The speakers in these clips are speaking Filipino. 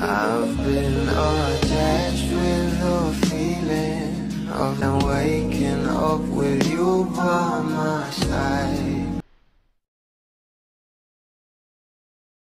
I've been attached with the feeling of now waking up with you by my side.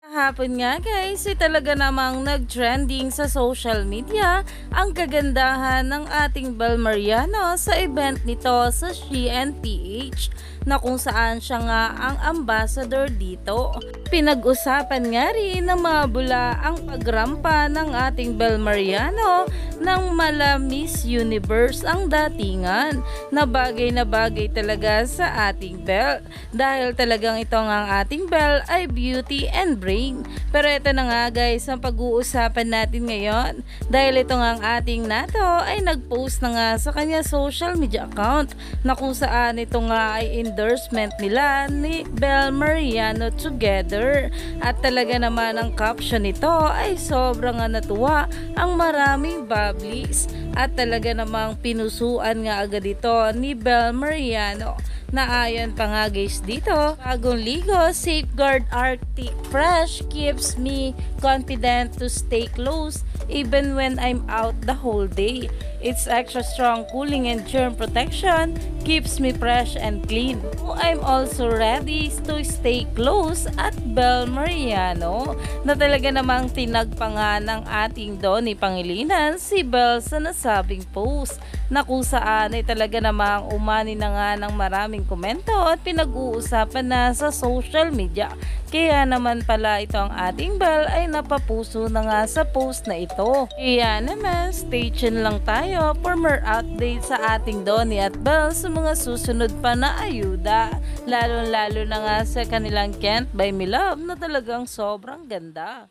Hapon nga guys, talaga namang nag-trending sa social media ang kagandahan ng ating Bel Mariano sa event nito sa SheehanPH na kung saan siya nga ang ambassador dito. Pinag-usapan nga rin ng mga bula ang pagrampa ng ating Bel Mariano ng mala Miss Universe ang datingan na bagay talaga sa ating Bel dahil talagang ito nga ang ating Bel ay beauty and brain. Pero ito na nga guys ang pag-uusapan natin ngayon dahil ito nga ang ating Nato ay nag-post na nga sa kanya social media account na kung saan ito nga ay endorsement nila ni Bel Mariano together at talaga naman ang caption nito ay sobrang natuwa ang maraming bablis at talaga namang pinusuan nga agad ito ni Bel Mariano na ayon pa nga guys dito, bagong ligo, Safeguard Arctic Fresh keeps me confident to stay close even when I'm out the whole day. Its extra strong cooling and germ protection keeps me fresh and clean. I'm also ready to stay close at Bel Mariano na talaga namang tinagpa nga ng ating Donnie Pangilinan si Bel sa nasabing post na kung saan ay talaga namang umani na nga ng maraming komento at pinag-uusapan na sa social media. Kaya naman pala ito ang ating Bel ay napapuso na nga sa post na ito. Kaya naman stay tuned lang tayo for more update sa ating Donnie at Bel sa mga susunod pa na ayuda. Lalo na nga sa kanilang Can't Buy Me Love na talagang sobrang ganda.